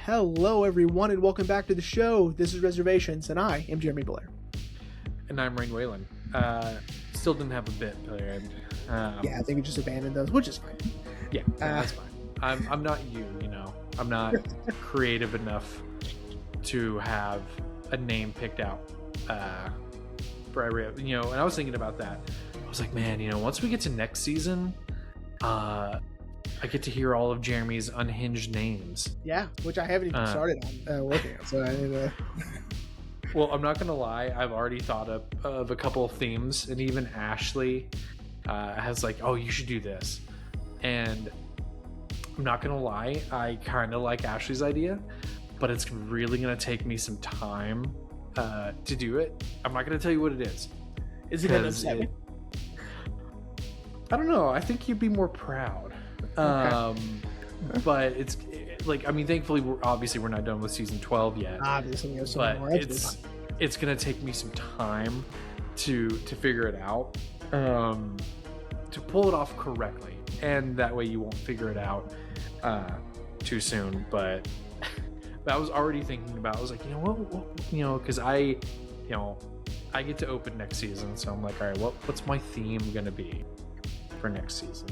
Hello, everyone, and welcome back to the show. This is Reservations, and I am Jeremy Blair. And I'm Rain Whalen. Still didn't have a bit planned. Yeah, I think we just abandoned those, which is fine. Yeah, that's fine. I'm not you, I'm not creative enough to have a name picked out for every, and I was thinking about that. I was like, man, once we get to next season, I get to hear all of Jeremy's unhinged names. Yeah, which I haven't even started on working on, so I need to... Well, I'm not gonna lie, I've already thought of a couple of themes, and even Ashley has like, oh, you should do this. And I'm not gonna lie, I kind of like Ashley's idea, but it's really gonna take me some time to do it. I'm not gonna tell you what it is. Is it gonna upset me? I don't know, I think you'd be more proud. Okay. But it's like, I mean, thankfully we're not done with season 12 yet. Obviously, we have so but more it's gonna take me some time to figure it out, to pull it off correctly, and that way you won't figure it out too soon. But I was already thinking about, I was like, because I get to open next season, so I'm like, all right, what's my theme gonna be for next season?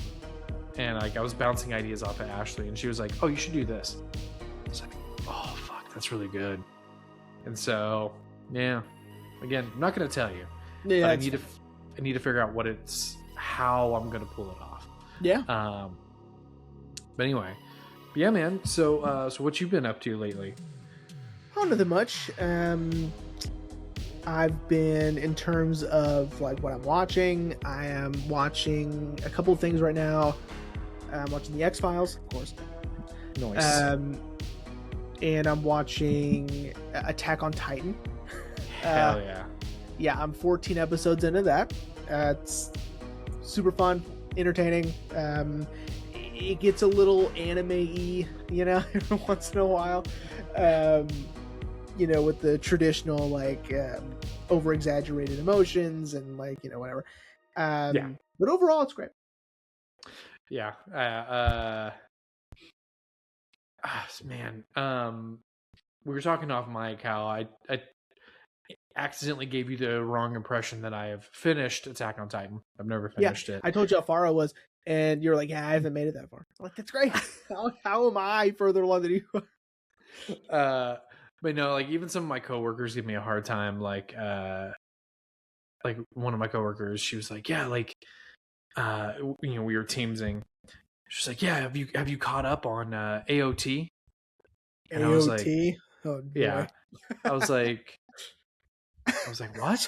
And like, I was bouncing ideas off of Ashley, and she was like, oh, you should do this. I was like, oh fuck, that's really good. And so, yeah, again, I'm not gonna tell you. Yeah, but I need to figure out how I'm gonna pull it off. Yeah. But anyway, yeah, man. So what you been up to lately? Oh, nothing much. I've been, in terms of like what I'm watching, I am watching a couple of things right now. I'm watching the X-Files, of course. Nice. And I'm watching Attack on Titan. Hell yeah. Yeah, I'm 14 episodes into that. It's super fun, entertaining. It gets a little anime-y, every once in a while. With the traditional, like, over-exaggerated emotions and, like, whatever. Yeah. But overall, it's great. Yeah. Man. We were talking off mic how I accidentally gave you the wrong impression that I have finished Attack on Titan. I've never finished it. I told you how far I was, and you're like, yeah, I haven't made it that far. I'm like, that's great. How am I further along than you? But no, like, even some of my coworkers give me a hard time. Like one of my coworkers, she was like, yeah, like, we were teamsing. She's like, yeah, have you caught up on AOT? And AOT? I was like, oh, yeah. I was like, what?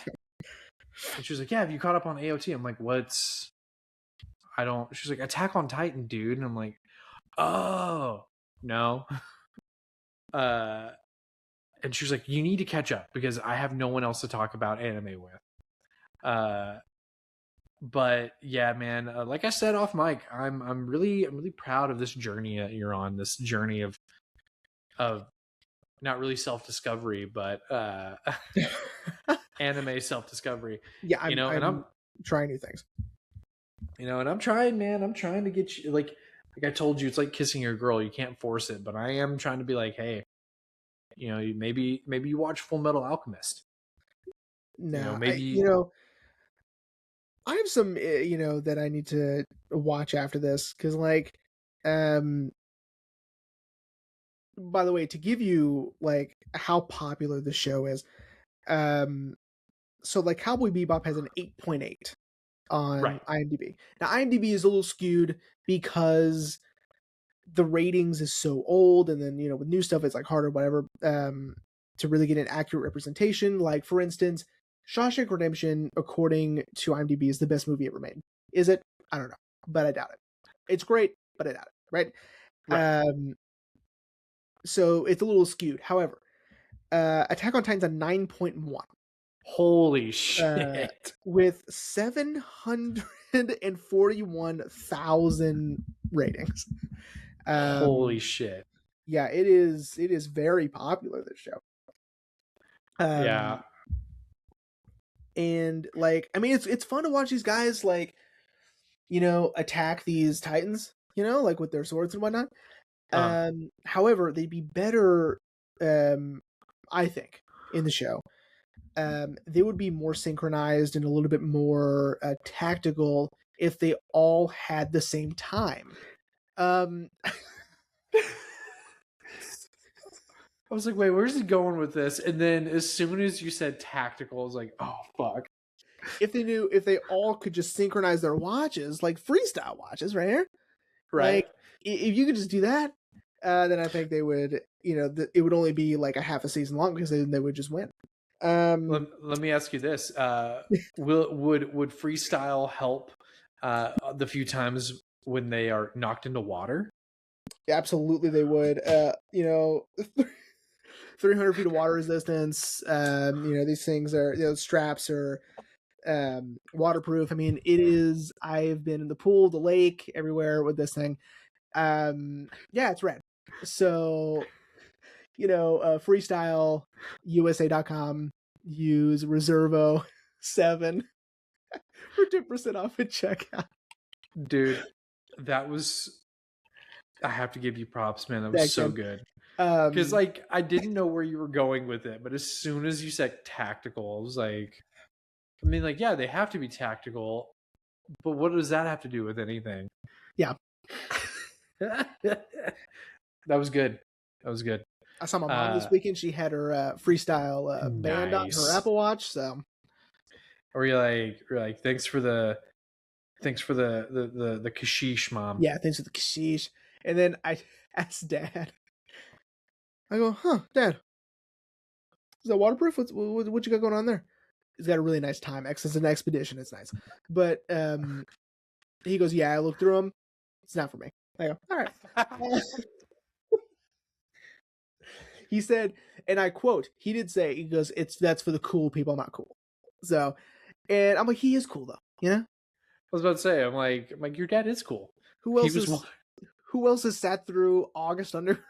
And she was like, yeah, have you caught up on AOT? I'm like, what's... She's like, Attack on Titan, dude. And I'm like, oh, no. And she was like, you need to catch up because I have no one else to talk about anime with. But yeah, man, like I said off mic, I'm really proud of this journey that you're on. This journey of not really self-discovery, but anime self-discovery. Yeah, I'm trying new things. And I'm trying, man. I'm trying to get you, like I told you, it's like kissing your girl. You can't force it, but I am trying to be like, hey, maybe you watch Full Metal Alchemist. No, I have some, that I need to watch after this, because, like, by the way, to give you, like, how popular the show is, so, like, Cowboy Bebop has an 8.8 on IMDb. Now, IMDb is a little skewed because the ratings is so old, and then, with new stuff, it's, like, harder, whatever, to really get an accurate representation. Like, for instance, Shawshank Redemption, according to IMDb, is the best movie ever made. Is it? I don't know, but I doubt it. It's great, but I doubt it, right? So it's a little skewed. However, Attack on Titan's a 9.1. Holy shit. With 741,000 ratings. Holy shit. Yeah, it is very popular, this show. Yeah. And, like, I mean, it's fun to watch these guys, like, attack these titans, like, with their swords and whatnot. Uh-huh. However, they'd be better, I think, in the show. They would be more synchronized and a little bit more tactical if they all had the same time. Um, I was like, wait, where's he going with this? And then as soon as you said tactical, I was like, oh fuck. if they all could just synchronize their watches, like freestyle watches, right here, Right? like if you could just do that, then I think they would, it would only be like a half a season long because then they would just win. Let me ask you this: would freestyle help the few times when they are knocked into water? Absolutely, they would. 300 feet of water resistance. These things are, straps are waterproof. I mean, it is. I've been in the pool, the lake, everywhere with this thing. Yeah, it's red. So, freestyle USA.com, use Reservo 7 for 10% off at checkout. Dude, that was. I have to give you props, man. That was Thanks, so man. good. Because like I didn't know where you were going with it, but as soon as you said tactical, I was like, I mean, like, yeah, they have to be tactical, but what does that have to do with anything? Yeah. That was good. That was good. I saw my mom this weekend. She had her freestyle band on her Nice. Apple Watch. So, or you're like, thanks for the kashish, mom. yeah, thanks for the kashish. And then I asked Dad. I go, huh, Dad, is that waterproof? What you got going on there? He's got a really nice Timex. It's an Expedition. It's nice. But he goes, yeah, I looked through them. It's not for me. I go, all right. He said, and I quote, he did say, he goes, that's for the cool people, not cool. So, and I'm like, he is cool though, I was about to say, I'm like, your dad is cool. Who else has sat through August Underground?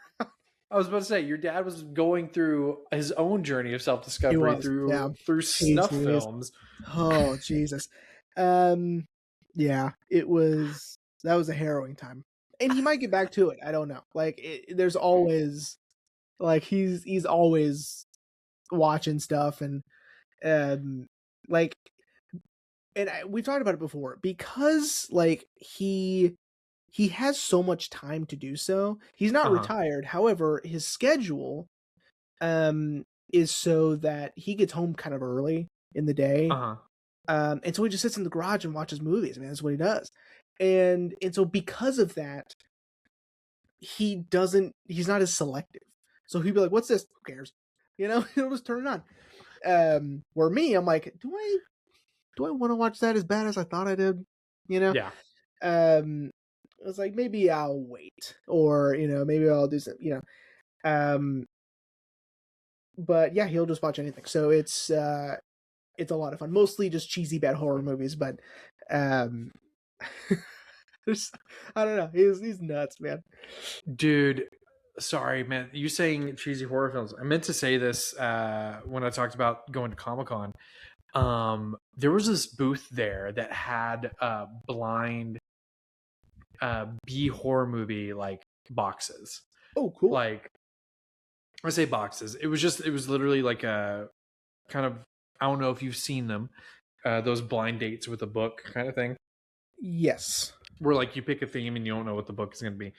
I was about to say, your dad was going through his own journey of self-discovery through snuff films. Oh, Jesus. Yeah, that was a harrowing time. And he might get back to it. I don't know. Like, there's always, like, he's always watching stuff and, like, and we've talked about it before, because, like, he has so much time to do so. He's not retired. However, his schedule is so that he gets home kind of early in the day. And so he just sits in the garage and watches movies. I mean, that's what he does. And so because of that, he's not as selective. So he'd be like, what's this? Who cares? He'll just turn it on. Where me, I'm like, do I want to watch that as bad as I thought I did? Yeah. I was like, maybe I'll wait, or maybe I'll do some, but yeah, he'll just watch anything. So it's a lot of fun. Mostly just cheesy bad horror movies, but there's, I don't know. He's nuts, man. Dude, sorry, man. You saying cheesy horror films? I meant to say this when I talked about going to Comic-Con. There was this booth there that had blind B horror movie like boxes. Oh, cool. Like, I say boxes. It was literally like a kind of, I don't know if you've seen them, those blind dates with a book kind of thing. Yes. Where like you pick a theme and you don't know what the book is going to be.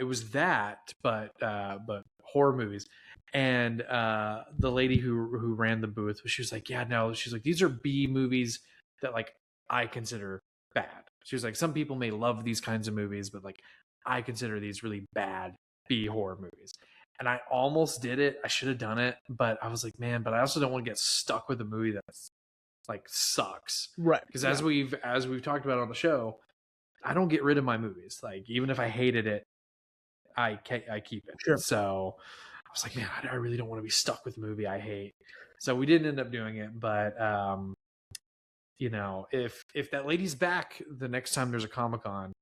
It was that, but horror movies. And the lady who ran the booth, she was like, yeah, no, she's like, these are B movies that like I consider bad. She was like, some people may love these kinds of movies, but like I consider these really bad B horror movies. And I almost did it. I should have done it, but I was like, man, but I also don't want to get stuck with a movie that's like sucks. Right. Because as we've talked about on the show, I don't get rid of my movies. Like, even if I hated it, I keep it. Sure. So I was like, man, I really don't want to be stuck with a movie I hate. So we didn't end up doing it, but if that lady's back the next time there's a Comic-Con,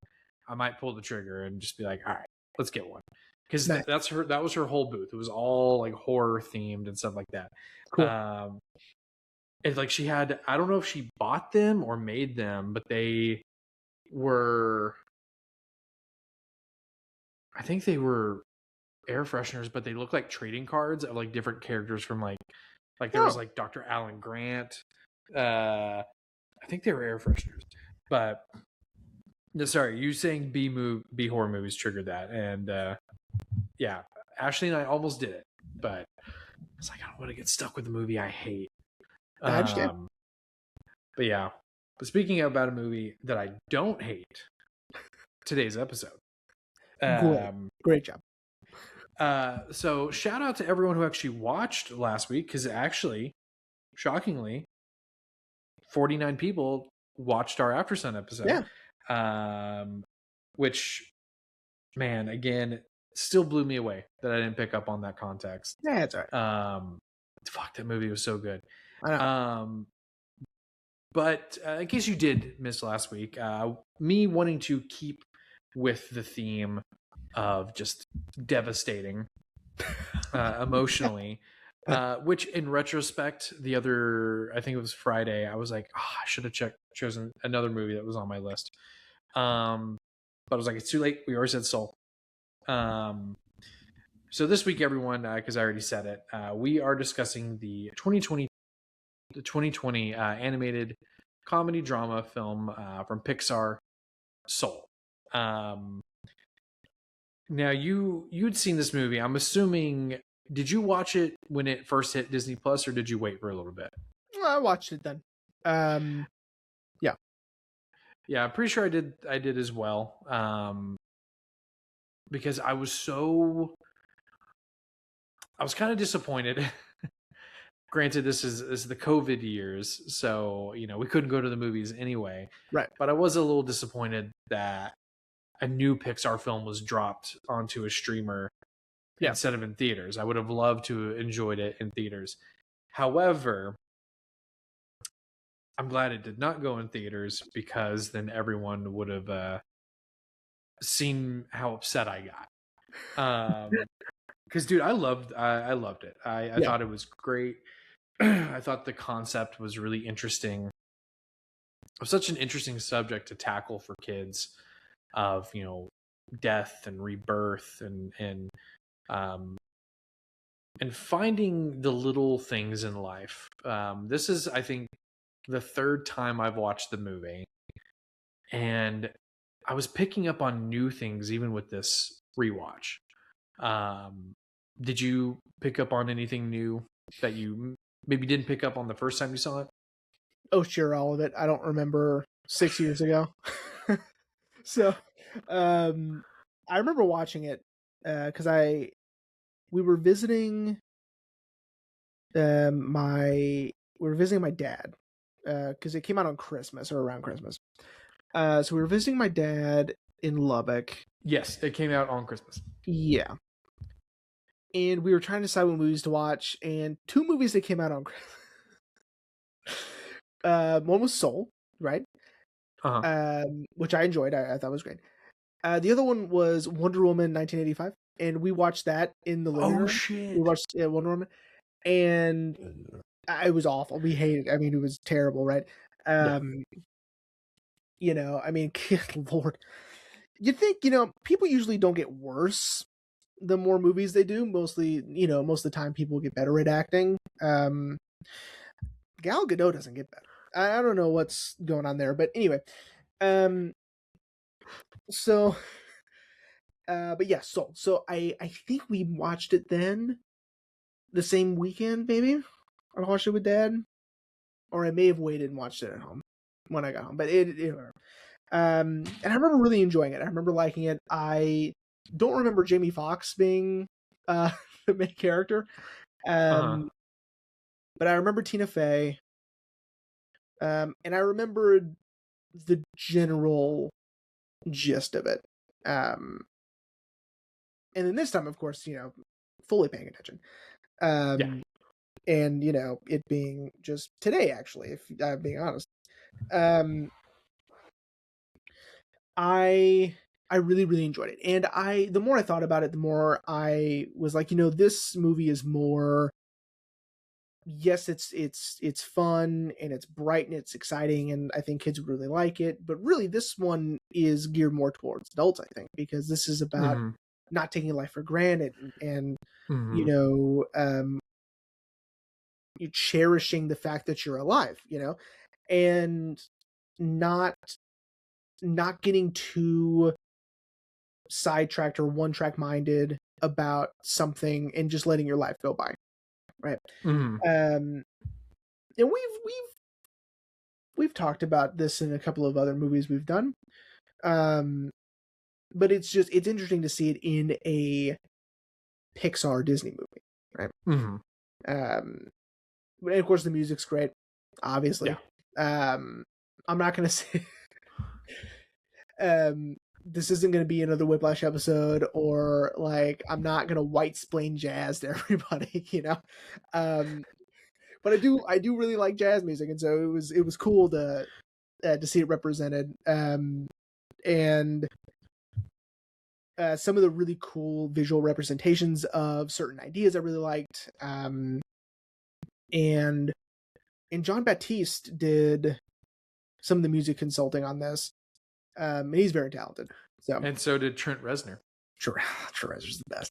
I might pull the trigger and just be like, all right, let's get one. Because that was her whole booth. It was all like horror themed and stuff like that. Cool. And like she had, I don't know if she bought them or made them, but they were, I think they were air fresheners, but they look like trading cards of like different characters from like there was like Dr. Alan Grant. I think they were air fresheners, but no, sorry, you saying B horror movies triggered that, and yeah, Ashley and I almost did it, but it's like I don't want to get stuck with a movie I hate. I understand. But yeah, but speaking about a movie that I don't hate, today's episode. Great job. So shout out to everyone who actually watched last week, because actually, shockingly, 49 people watched our After Sun episode. Yeah. Which, man, again, still blew me away that I didn't pick up on that context. Yeah, it's all right. Fuck, that movie was so good. I know. But in case you did miss last week, me wanting to keep with the theme of just devastating emotionally, which in retrospect, I think it was Friday, I was like, I should have chosen another movie that was on my list. But I was like, it's too late. We already said Soul. So this week, everyone, because I already said it, we are discussing the 2020 animated comedy drama film from Pixar, Soul. Now you'd seen this movie. I'm assuming, did you watch it when it first hit Disney Plus, or did you wait for a little bit? I watched it then. Yeah, I'm pretty sure I did as well. Because I was kind of disappointed. Granted, this is the COVID years, so we couldn't go to the movies anyway. Right. But I was a little disappointed that a new Pixar film was dropped onto a streamer instead of in theaters. I would have loved to have enjoyed it in theaters. However, I'm glad it did not go in theaters, because then everyone would have seen how upset I got. Because dude, I loved it. I thought it was great. I thought the concept was really interesting. It was such an interesting subject to tackle for kids, of death and rebirth and finding the little things in life. This is, I think, the third time I've watched the movie, and I was picking up on new things even with this rewatch. Did you pick up on anything new that you maybe didn't pick up on the first time you saw it? Oh, sure, all of it. I don't remember 6 years ago. So, I remember watching it because we were visiting my dad because it came out on Christmas or around Christmas. So we were visiting my dad in Lubbock. Yes, it came out on Christmas. Yeah. And we were trying to decide what movies to watch, and two movies that came out on Christmas. One was Soul, right? Which I enjoyed. I thought was great. The other one was Wonder Woman 1985, and we watched that in the living room. Oh shit! We watched Wonder Woman, and it was awful. We hated it. I mean, it was terrible, right? I mean, good Lord. You'd think, people usually don't get worse the more movies they do. Mostly, most of the time people get better at acting. Gal Gadot doesn't get better. I don't know what's going on there, but anyway. So, but yeah, Soul. So I think we watched it then, the same weekend, maybe. I watched it with Dad, or I may have waited and watched it at home when I got home. But and I remember really enjoying it. I remember liking it. I don't remember Jamie Foxx being the main character, but I remember Tina Fey, and I remembered the general gist of it. And then this time, of course, fully paying attention. And it being just today, actually, if I'm being honest. I really, really enjoyed it. And the more I thought about it, the more I was like, this movie is more, yes, it's fun and it's bright and it's exciting, and I think kids would really like it. But really, this one is geared more towards adults, I think, because this is about not taking life for granted, and you Mm-hmm. know, you cherishing the fact that you're alive, you know, and not not getting too sidetracked or one track minded about something and just letting your life go by, right? Mm-hmm. And we've talked about this in a couple of other movies we've done. Um, but it's interesting to see it in a Pixar Disney movie, right? Mm-hmm. And of course the music's great, obviously. Yeah. I'm not gonna say um this isn't gonna be another Whiplash episode, or like I'm not gonna white splain jazz to everybody, you know. Um, but I do really like jazz music, and so it was cool to see it represented. And some of the really cool visual representations of certain ideas I really liked. And John Baptiste did some of the music consulting on this. And he's very talented. So And so did Trent Reznor. Reznor the best.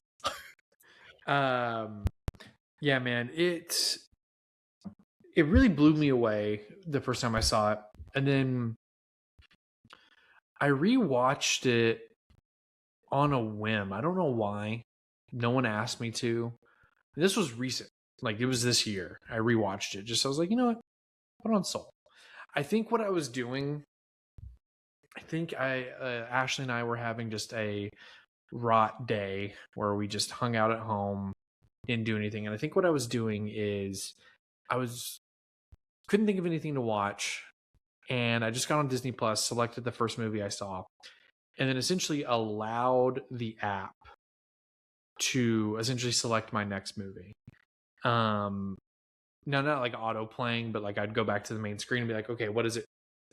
Yeah, man, it really blew me away the first time I saw it, and then I rewatched it on a whim. I don't know why. No one asked me to. This was recent. Like, it was this year. I rewatched it. Just I was like, you know what? Put on Soul. I think what I was doing. I think Ashley and I were having just a rot day where we just hung out at home, didn't do anything. And I think what I was doing is I was couldn't think of anything to watch, and I just got on Disney Plus, selected the first movie I saw, and then essentially allowed the app to essentially select my next movie. No, not like auto playing, but like I'd go back to the main screen and be like, okay, what does it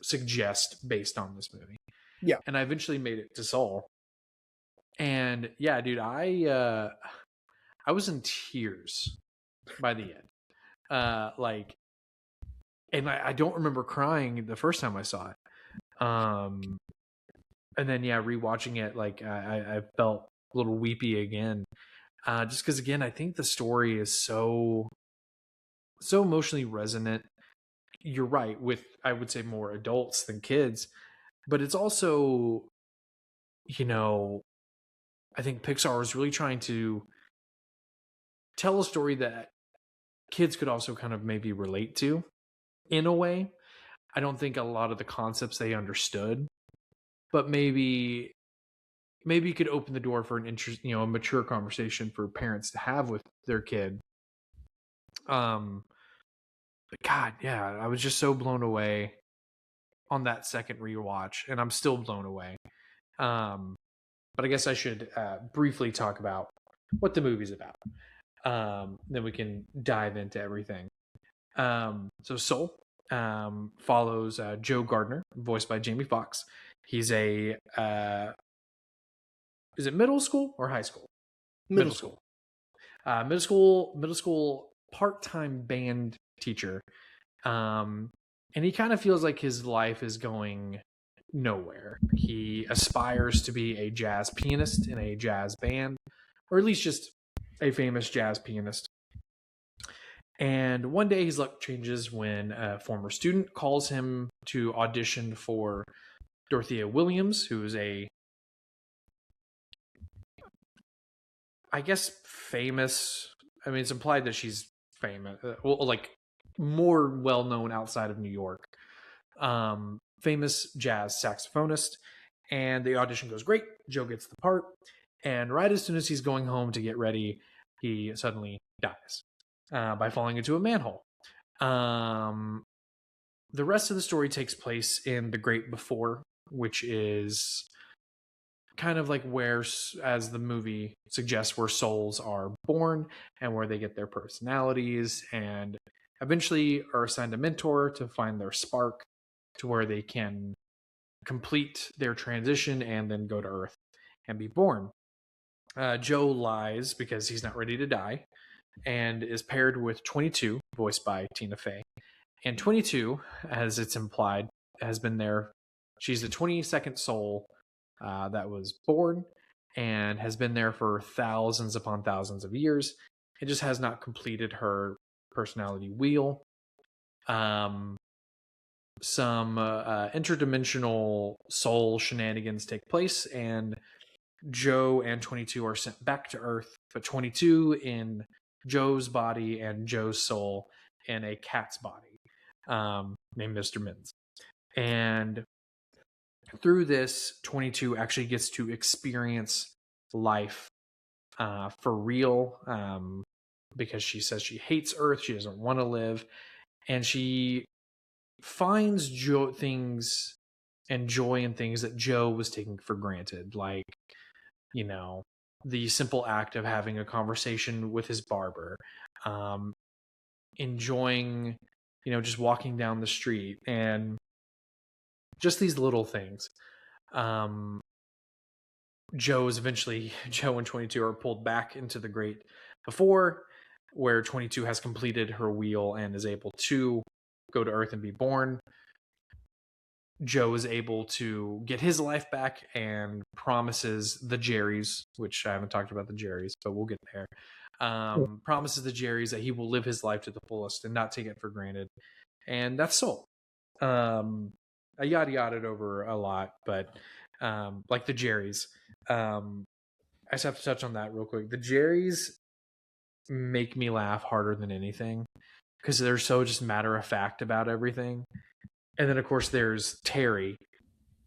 suggest based on this movie? Yeah. And I eventually made it to Soul. And yeah, dude, I was in tears by the end. Like, and I don't remember crying the first time I saw it. And then yeah, rewatching it, like I felt a little weepy again. Just because again, I think the story is so emotionally resonant. You're right, with I would say more adults than kids, but it's also, you know, I think Pixar is really trying to tell a story that kids could also kind of maybe relate to in a way. I don't think a lot of the concepts they understood, but maybe you could open the door for an interest, you know, a mature conversation for parents to have with their kid. But God, yeah, I was just so blown away on that second rewatch, and I'm still blown away. But I guess I should briefly talk about what the movie's about. Then we can dive into everything. So Soul follows Joe Gardner, voiced by Jamie Foxx. He's a is it middle school or high school? Middle school. Middle school part-time band teacher. And he kind of feels like his life is going nowhere. He aspires to be a jazz pianist in a jazz band, or at least just a famous jazz pianist. And one day his luck changes when a former student calls him to audition for Dorothea Williams, who is a, I guess, famous. I mean, it's implied that she's famous, well, like more well known outside of New York. Famous jazz saxophonist. And the audition goes great. Joe gets the part. And right as soon as he's going home to get ready, he suddenly dies by falling into a manhole. The rest of the story takes place in the Great Before, which is kind of like where, as the movie suggests, where souls are born and where they get their personalities, and eventually are assigned a mentor to find their spark to where they can complete their transition and then go to Earth and be born. Joe lies because he's not ready to die and is paired with 22, voiced by Tina Fey. And 22, as it's implied, has been there. She's the 22nd soul that was born, and has been there for thousands upon thousands of years. It just has not completed her personality wheel. Some interdimensional soul shenanigans take place, and Joe and 22 are sent back to Earth, but 22 in Joe's body and Joe's soul in a cat's body, named Mr. Mins. And through this, 22 actually gets to experience life for real, because she says she hates Earth, she doesn't want to live, and she finds joy in things that Joe was taking for granted, like, the simple act of having a conversation with his barber, enjoying, just walking down the street, and just these little things. Joe and 22 are pulled back into the Great Before, where 22 has completed her wheel and is able to go to Earth and be born. Joe is able to get his life back and promises the Jerrys, which I haven't talked about the Jerrys, but we'll get there. Promises the Jerrys that he will live his life to the fullest and not take it for granted. And that's Soul. I yada-yada'd over a lot, but like the Jerrys. I just have to touch on that real quick. The Jerrys make me laugh harder than anything because they're so just matter of fact about everything. And then, of course, there's Terry,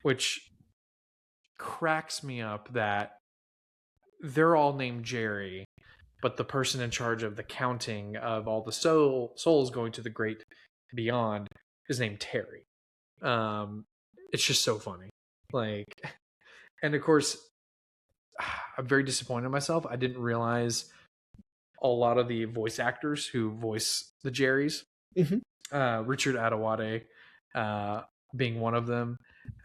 which cracks me up that they're all named Jerry, but the person in charge of the counting of all the souls going to the great beyond is named Terry. It's just so funny. And of course, I'm very disappointed in myself. I didn't realize a lot of the voice actors who voice the Jerrys, Richard Adewale being one of them,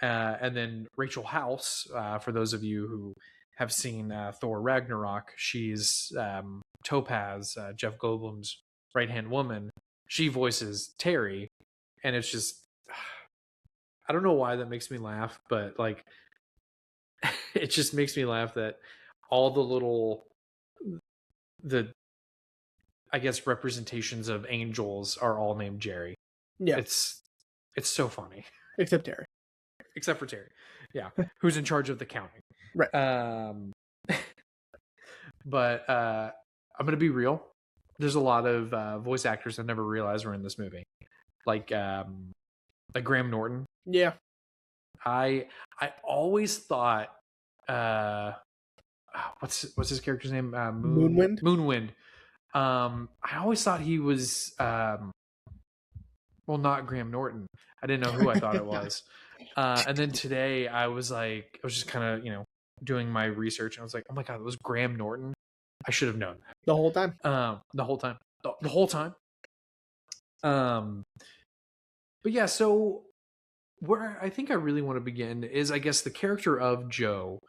and then Rachel House, for those of you who have seen Thor Ragnarok, she's Topaz, Jeff Goldblum's right-hand woman. She voices Terry, and it's just, I don't know why that makes me laugh, but it just makes me laugh that all the I guess representations of angels are all named Jerry. Yeah. It's so funny. Except Terry. Except for Terry. Yeah. Who's in charge of the counting. Right. But I'm going to be real. There's a lot of voice actors I never realized were in this movie. Like Graham Norton. Yeah. I always thought what's his character's name? Moonwind. Moonwind. I always thought he was well, not Graham Norton. I didn't know who I thought it was. And then today I was just kind of, doing my research, and I was like, oh my God, it was Graham Norton. I should have known that. The whole time. The whole time. But yeah, so where I think I really want to begin is, I guess, the character of Joe.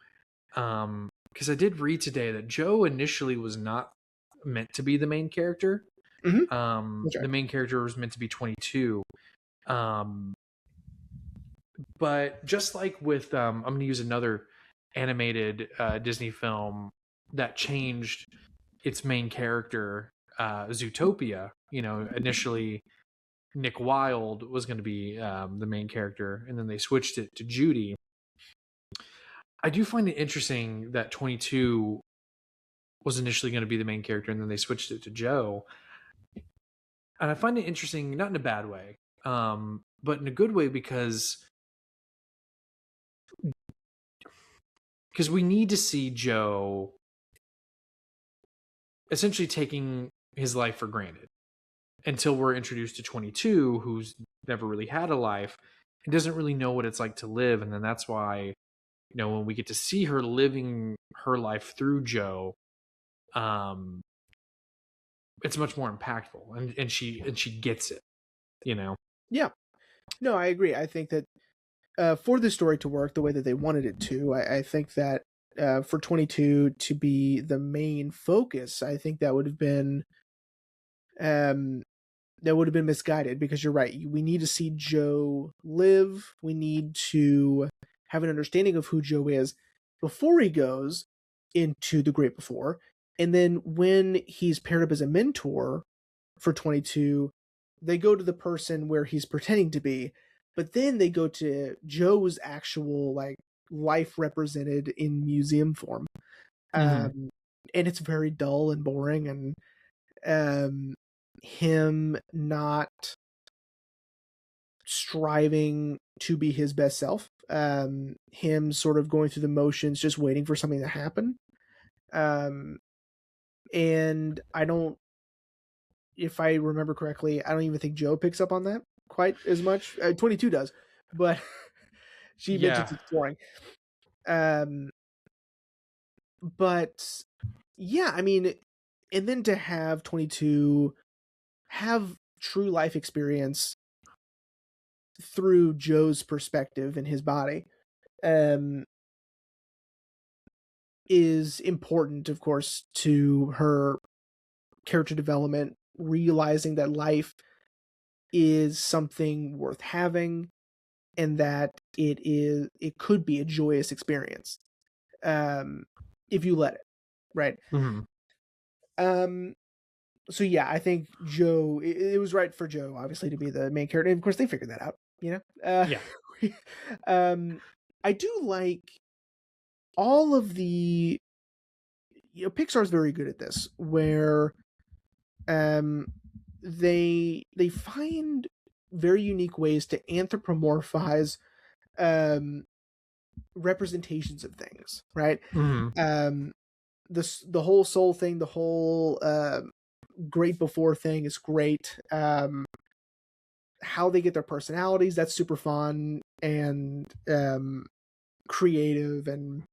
Because I did read today that Joe initially was not meant to be the main character. Right. The main character was meant to be 22. But just like with, I'm going to use another animated Disney film that changed its main character, Zootopia. Initially Nick Wilde was going to be the main character, and then they switched it to Judy. I do find it interesting that 22 was initially going to be the main character, and then they switched it to Joe. And I find it interesting, not in a bad way, but in a good way, because we need to see Joe essentially taking his life for granted until we're introduced to 22, who's never really had a life and doesn't really know what it's like to live. And then that's why, when we get to see her living her life through Joe, it's much more impactful, and she gets it, Yeah. No, I agree. I think that for the story to work the way that they wanted it to, I think that for 22 to be the main focus, I think that would have been misguided, because you're right. We need to see Joe live. We need to have an understanding of who Joe is before he goes. into the great before. And then when he's paired up as a mentor for 22, they go to the person where he's pretending to be, but then they go to Joe's actual like life represented in museum form. Mm-hmm. And it's very dull and boring, and him not striving to be his best self, him sort of going through the motions, just waiting for something to happen. Um, and I don't, if I remember correctly, I don't even think Joe picks up on that quite as much. 22 does, but she mentions Yeah. exploring. Um, but yeah, I mean, and then to have 22 have true life experience through Joe's perspective in his body, um, is important, of course, to her character development, realizing that life is something worth having and that it could be a joyous experience, if you let it, right? Mm-hmm. Um, so yeah, I think Joe, it was right for Joe, obviously, to be the main character. And of course, they figured that out, you know. Yeah. Um, I do like all of the, Pixar's very good at this, where um they find very unique ways to anthropomorphize um representations of things, right? Mm-hmm. um the whole soul thing, the whole great before thing is great. How they get their personalities, that's super fun and creative, and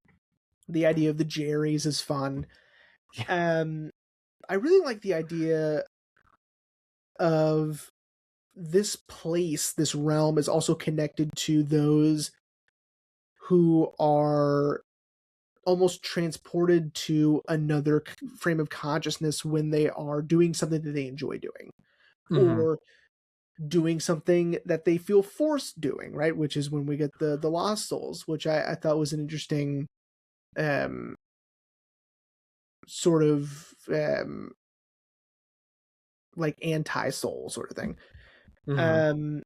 the idea of the Jerrys is fun. Yeah. I really like the idea of this place, this realm is also connected to those who are almost transported to another frame of consciousness when they are doing something that they enjoy doing, Mm-hmm. or doing something that they feel forced doing, right? Which is when we get the lost souls, which I thought was an interesting um sort of like anti-soul sort of thing. Mm-hmm. um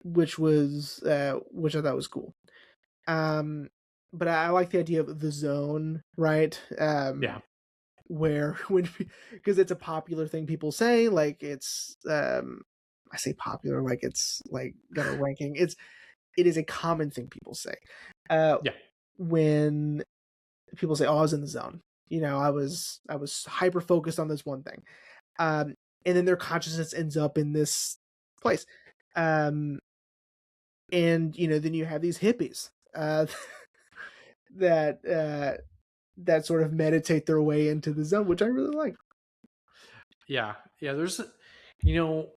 which I thought was cool. Um, but I like the idea of the zone, right? Yeah. Where when, because it's a popular thing people say, like it's I say popular like it's like got a ranking. It is a common thing people say. Uh, Yeah. when people say, "Oh, I was in the zone," I was hyper focused on this one thing, and then their consciousness ends up in this place. Um, and then you have these hippies that that sort of meditate their way into the zone, which I really like. Yeah. Yeah. You know,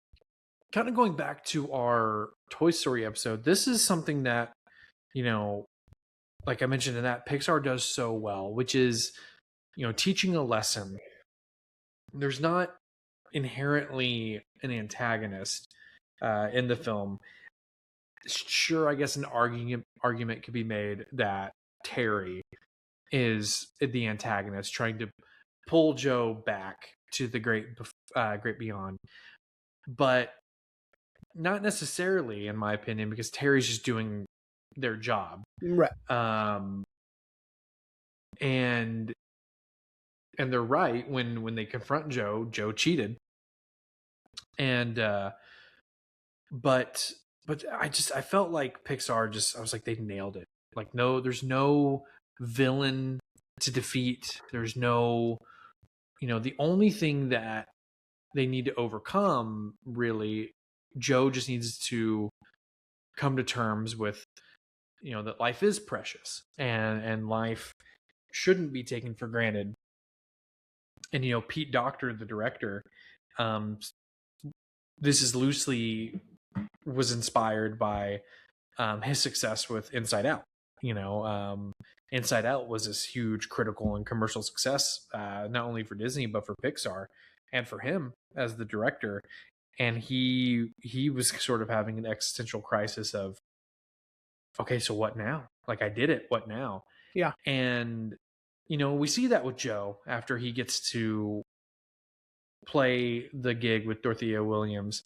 kind of going back to our Toy Story episode, this is something that, you know, like I mentioned in that, Pixar does so well, which is, teaching a lesson. There's not inherently an antagonist in the film. Sure, I guess an argument could be made that Terry is the antagonist, trying to pull Joe back to the great beyond, but not necessarily, in my opinion, because Terry's just doing their job. Right. Um, and they're right when they confront Joe. Joe cheated, and but I felt like Pixar I was like, they nailed it. Like, no, there's no villain to defeat. There's no, the only thing that they need to overcome, really, Joe just needs to come to terms with, that life is precious, and life shouldn't be taken for granted. And Pete Docter, the director, um, this is loosely was inspired by his success with Inside Out. Inside Out was this huge critical and commercial success, not only for Disney but for Pixar, and for him as the director. And he was sort of having an existential crisis of, okay, so what now? Like, I did it. What now? Yeah. And, we see that with Joe after he gets to play the gig with Dorothea Williams.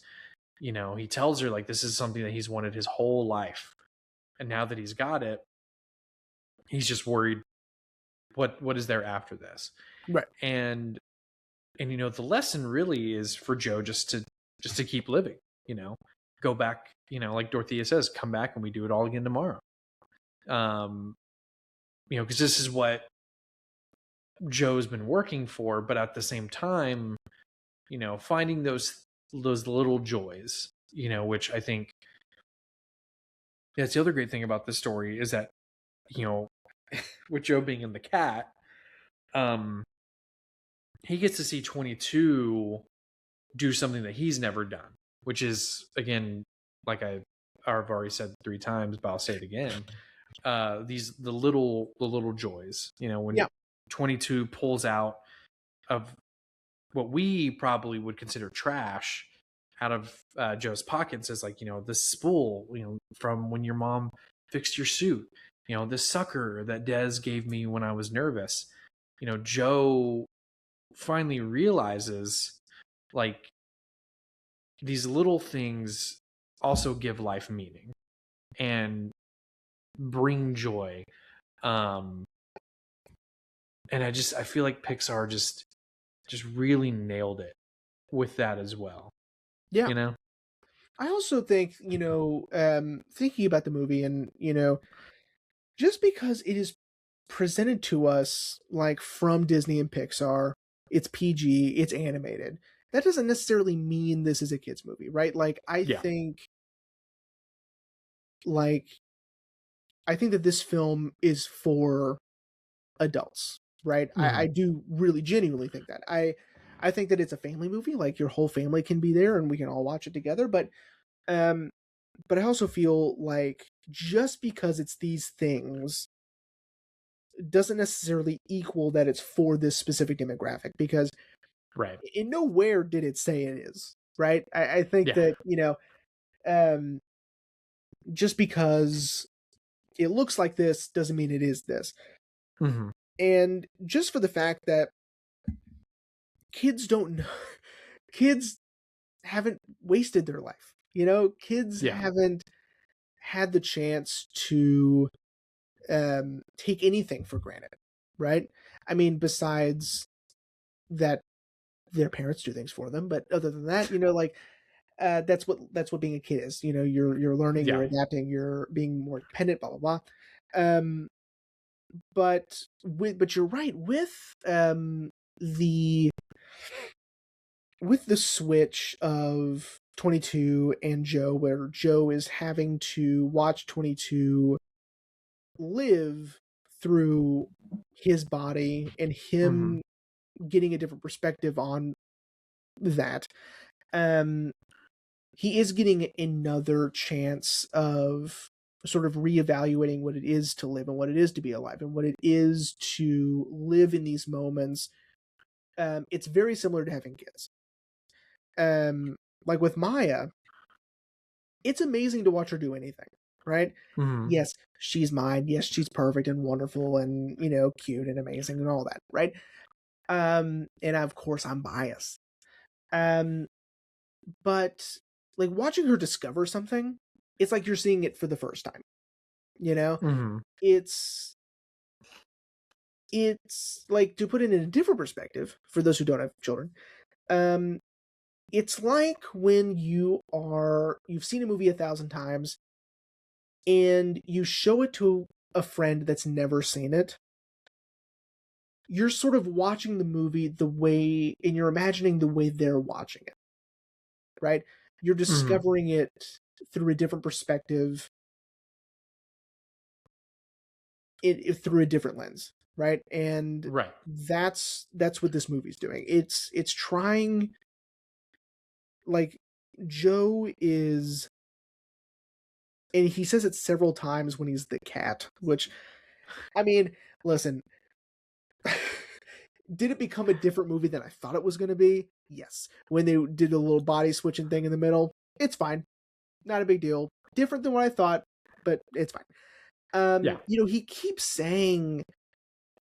He tells her, like, this is something that he's wanted his whole life. And now that he's got it, he's just worried what is there after this. Right. And the lesson really is for Joe just to keep living, go back, like Dorothea says, come back and we do it all again tomorrow. Because this is what Joe's been working for, but at the same time, finding those little joys, which I think that's the other great thing about this story is that, with Joe being in the cat, he gets to see 22 do something that he's never done, which is, again, like I've already said 3 times, but I'll say it again. The little joys, when Yeah. 22 pulls out of what we probably would consider trash out of Joe's pocket and says, like, this spool, from when your mom fixed your suit, this sucker that Des gave me when I was nervous. Joe finally realizes, like, these little things also give life meaning and bring joy. And I feel like Pixar just really nailed it with that as well. Yeah. You know? I also think, thinking about the movie and, just because it is presented to us like from Disney and Pixar, it's PG, it's animated. That doesn't necessarily mean this is a kids movie, right? Like Yeah. like I think that this film is for adults, right? I do really genuinely think that. I think that it's a family movie, like your whole family can be there and we can all watch it together, um but I also feel like just because it's these things doesn't necessarily equal that it's for this specific demographic, because Right. in nowhere did it say it is, right? I think Yeah. that, um, just because it looks like this doesn't mean it is this. Mm-hmm. And just for the fact that kids don't know, kids haven't wasted their life, kids Yeah. haven't had the chance to take anything for granted, right? I mean, besides that their parents do things for them, but other than that, like that's what being a kid is. You're learning, you're Yeah. adapting, you're being more dependent, blah blah blah. Um, but you're right the with the switch of 22 and Joe, where Joe is having to watch 22 live through his body and Mm-hmm. him getting a different perspective on that. He is getting another chance of sort of reevaluating what it is to live and what it is to be alive and what it is to live in these moments. It's very similar to having kids. Like with Maya, it's amazing to watch her do anything, right? Mm-hmm. Yes, she's mine. Yes, she's perfect and wonderful and, cute and amazing and all that, right? And of course I'm biased. But like watching her discover something, it's like you're seeing it for the first time. Mm-hmm. It's like, to put it in a different perspective for those who don't have children. It's like when you've seen a movie 1,000 times and you show it to a friend that's never seen it. You're sort of watching the movie the way, and you're imagining the way they're watching it, right? You're discovering it through a different perspective, through a different lens, right? And Right. that's what this movie's doing. It's trying, like, Joe is, and he says it several times when he's the cat, which, I mean, listen, did it become a different movie than I thought it was going to be? Yes. When they did a little body switching thing in the middle, it's fine. Not a big deal. Different than what I thought, but it's fine. Yeah. He keeps saying,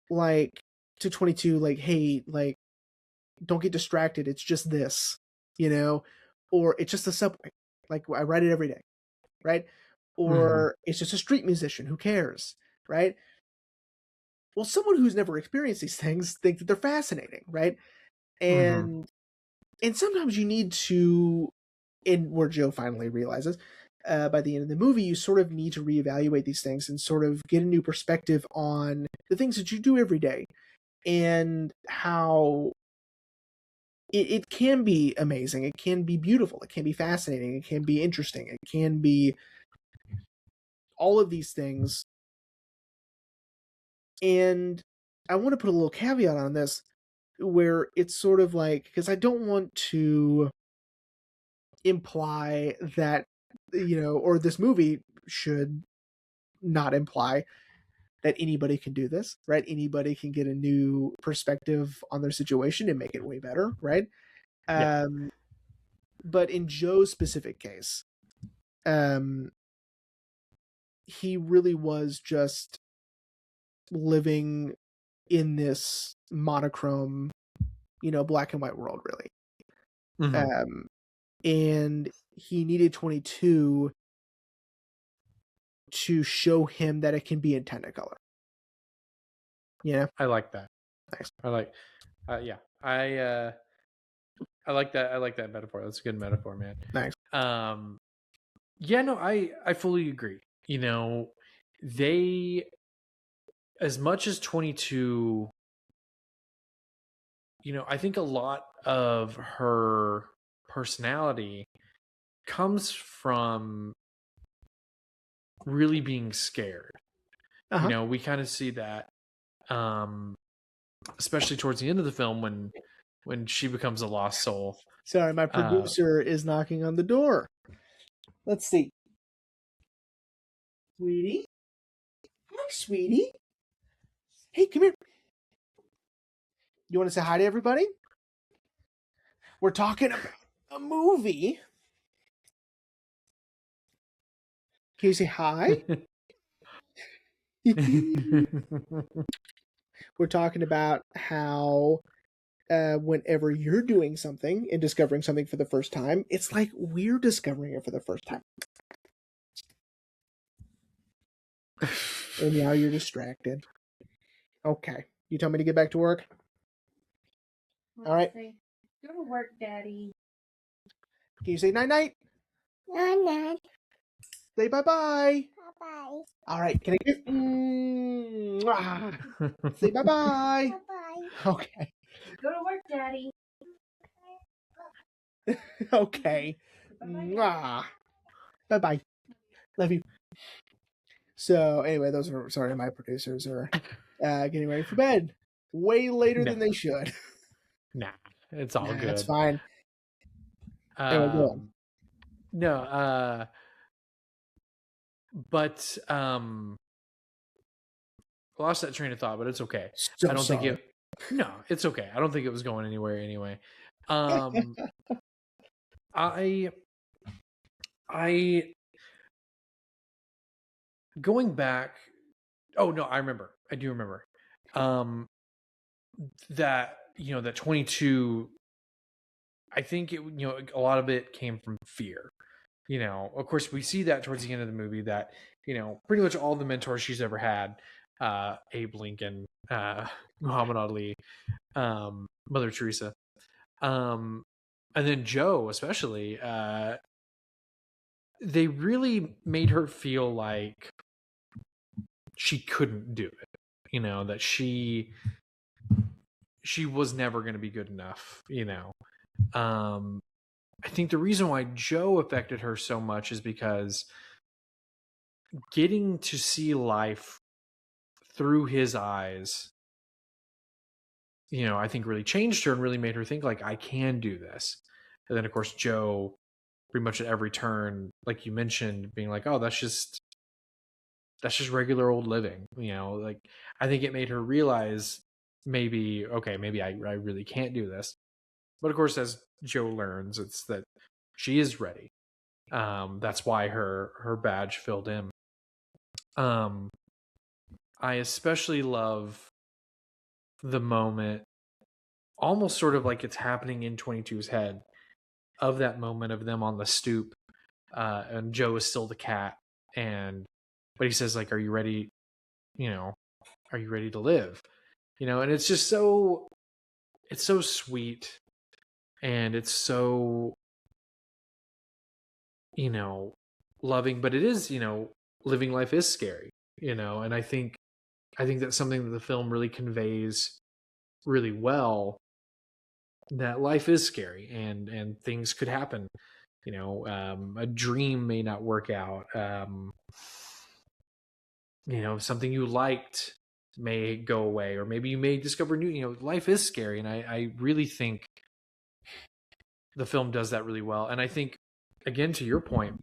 like, to 22, like, "Hey, like, don't get distracted. It's just this," or "It's just a subway. Like, I ride it every day," right? Mm-hmm. Or "It's just a street musician. Who cares?" Right? Well, someone who's never experienced these things think that they're fascinating, right? Mm-hmm. And sometimes you need to, and where Joe finally realizes, by the end of the movie, you sort of need to reevaluate these things and sort of get a new perspective on the things that you do every day and how it can be amazing, it can be beautiful, it can be fascinating, it can be interesting, it can be all of these things. And I want to put a little caveat on this where it's sort of like, because I don't want to imply that, or this movie should not imply that anybody can do this, right? Anybody can get a new perspective on their situation and make it way better, right? Yeah. Um, but in Joe's specific case, um, he really was just living in this monochrome, black and white world, really. Mm-hmm. Um, and he needed 22 to show him that it can be in Technicolor. I like that. Nice. I like. Yeah. I like that. I like that metaphor. That's a good metaphor, man. Nice. Yeah. No. I fully agree. They, as much as 22. I think a lot of her personality comes from really being scared. Uh-huh. We kind of see that, especially towards the end of the film when she becomes a lost soul. Sorry, my Uh, producer is knocking on the door. Let's see. Sweetie? Hi, sweetie. Hey, come here. You want to say hi to everybody? We're talking about a movie. Can you say hi? We're talking about how whenever you're doing something and discovering something for the first time, it's like we're discovering it for the first time. And now you're distracted. Okay. You tell me to get back to work? All right. Go to work, Daddy. Can you say night-night? Night. Say bye-bye. Bye-bye. All right. Can I get... Say bye-bye. Bye-bye. Okay. Go to work, Daddy. Okay. Bye-bye. Love you. So anyway, those are, sorry, my producers are getting ready for bed way later than they should. Nah, it's all good. That's fine. Anyway, go on. No, but lost that train of thought, but it's okay. So I don't sorry. think it. No, it's okay. I don't think it was going anywhere anyway. I going back. Oh no, I remember. I do remember. That that 22. I think it a lot of it came from fear. Of course, we see that towards the end of the movie that pretty much all the mentors she's ever had, Abe Lincoln, Muhammad Ali, Mother Teresa, and then Joe especially, they really made her feel like she couldn't do it. That she was never going to be good enough. I think the reason why Joe affected her so much is because getting to see life through his eyes, I think really changed her and really made her think like, I can do this. And then of course Joe pretty much at every turn, like you mentioned, being like, oh, that's just regular old living. Like I think it made her realize maybe I really can't do this. But of course, as Joe learns, it's that she is ready. That's why her badge filled in. I especially love the moment, almost sort of like it's happening in 22's head, of that moment of them on the stoop, and Joe is still the cat, but he says, like, "Are you ready? You know, are you ready to live?" And it's just it's so sweet, and it's so, loving, but it is, living life is scary, and I think that's something that the film really conveys really well, that life is scary, and things could happen. A dream may not work out. Something you liked may go away, or maybe you may discover new. Life is scary, and I really think the film does that really well. And I think, again, to your point,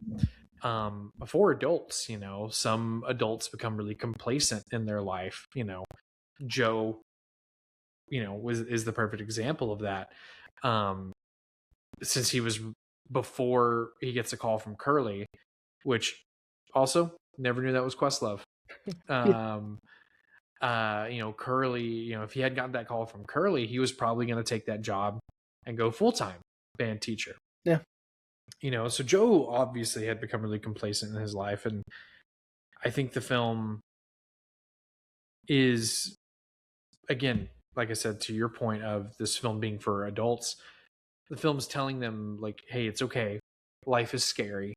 for adults, some adults become really complacent in their life. Joe, is the perfect example of that. Since he was, before he gets a call from Curly, which also never knew that was Questlove. Curly, if he had gotten that call from Curly, he was probably going to take that job and go full-time band teacher. Yeah. So Joe obviously had become really complacent in his life. And I think the film is, again, like I said, to your point of this film being for adults, the film's telling them, like, hey, it's okay. Life is scary,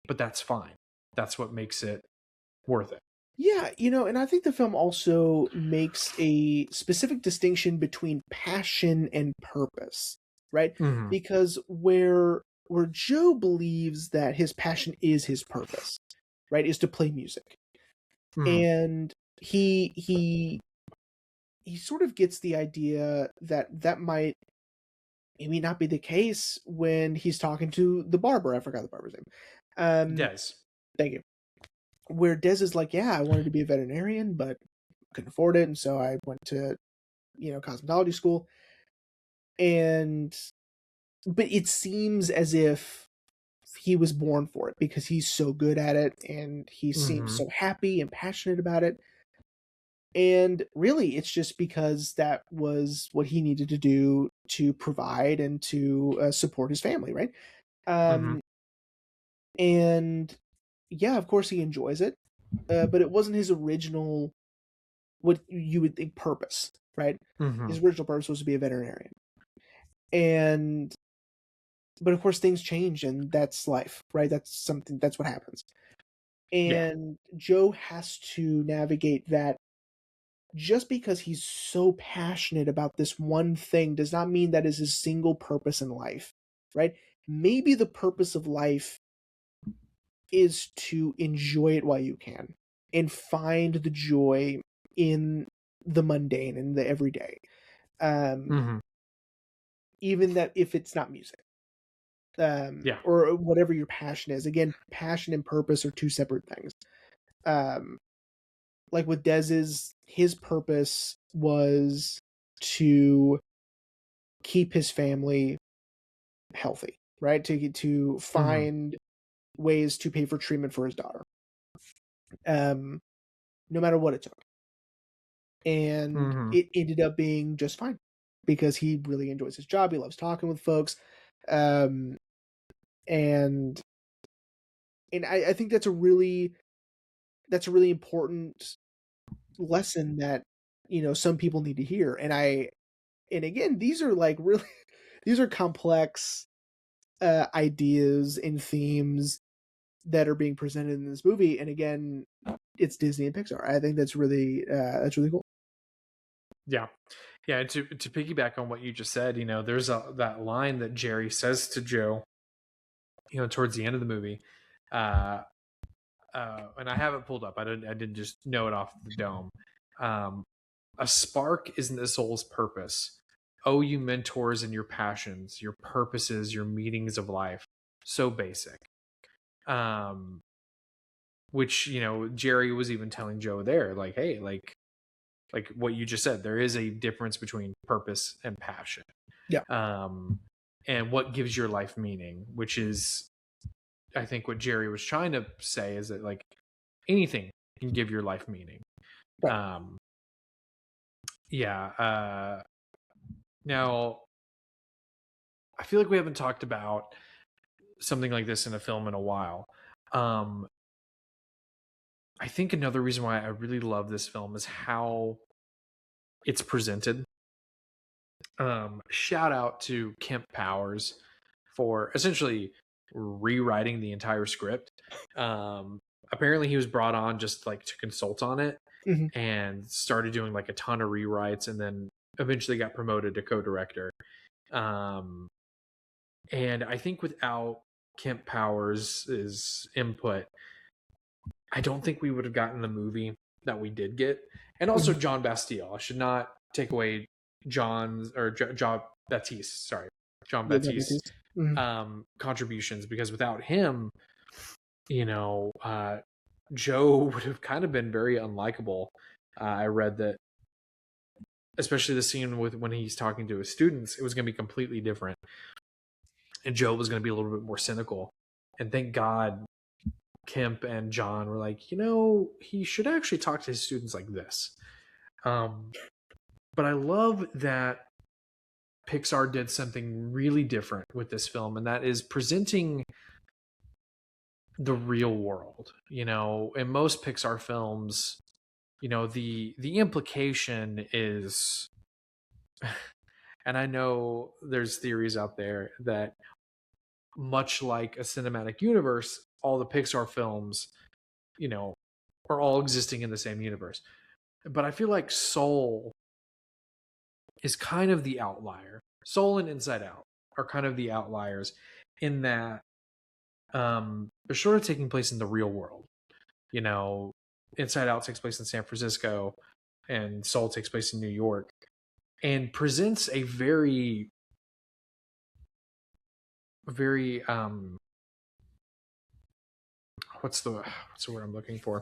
but that's fine. That's what makes it worth it. Yeah, and I think the film also makes a specific distinction between passion and purpose, right? Mm-hmm. Because where Joe believes that his passion is his purpose, right, is to play music. Mm-hmm. And he sort of gets the idea that might maybe not be the case when he's talking to the barber. I forgot the barber's name. Des. Thank you. Where Des is like, yeah, I wanted to be a veterinarian, but couldn't afford it, and so I went to, cosmetology school. But it seems as if he was born for it because he's so good at it, and he seems so happy and passionate about it. And really, it's just because that was what he needed to do to provide and to support his family, right? And yeah, of course he enjoys it, but it wasn't his original, what you would think, purpose, right? His original purpose was to be a veterinarian. But of course things change, and that's life, right? That's what happens. And Joe has to navigate that. Just because he's so passionate about this one thing does not mean that is his single purpose in life, right? Maybe the purpose of life is to enjoy it while you can and find the joy in the mundane and the everyday. Even that if it's not music. Or whatever your passion is. Again, passion and purpose are two separate things. Like with Dez's, his purpose was to keep his family healthy, right? To find ways to pay for treatment for his daughter, no matter what it took. And it ended up being just fine because he really enjoys his job. He loves talking with folks, and I think that's a really important lesson that some people need to hear. And again, these are like really these are complex ideas and themes that are being presented in this movie. And again, it's Disney and Pixar. I think that's really cool. Yeah. To piggyback on what you just said, there's that line that Jerry says to Joe, towards the end of the movie, and I have it pulled up. I didn't just know it off the dome. A spark isn't the soul's purpose. Oh, you mentors and your passions, your purposes, your meanings of life. So basic. Which, Jerry was even telling Joe there, like, hey, like what you just said, there is a difference between purpose and passion. Yeah. And what gives your life meaning, which is, I think what Jerry was trying to say is that, like, anything and give your life meaning. Right. Yeah. Now, I feel like we haven't talked about something like this in a film in a while. I think another reason why I really love this film is how it's presented. Shout out to Kemp Powers for essentially rewriting the entire script. Apparently he was brought on just like to consult on it, and started doing like a ton of rewrites, and then eventually got promoted to co-director. And I think without Kemp Powers' input, I don't think we would have gotten the movie that we did get. And also John Bastille. I should not take away John Baptiste contributions, because without him, Joe would have kind of been very unlikable. I read that, especially the scene with when he's talking to his students, it was going to be completely different, and Joe was going to be a little bit more cynical. And thank God Kemp and John were like, he should actually talk to his students like this. But I love that Pixar did something really different with this film, and that is presenting the real world. In most Pixar films, the implication is, and I know there's theories out there that much like a cinematic universe, all the Pixar films, are all existing in the same universe. But I feel like Soul is kind of the outlier. Soul and Inside Out are kind of the outliers in that they're sort of taking place in the real world. Inside Out takes place in San Francisco, and Soul takes place in New York, and presents a very, very what's the word I'm looking for?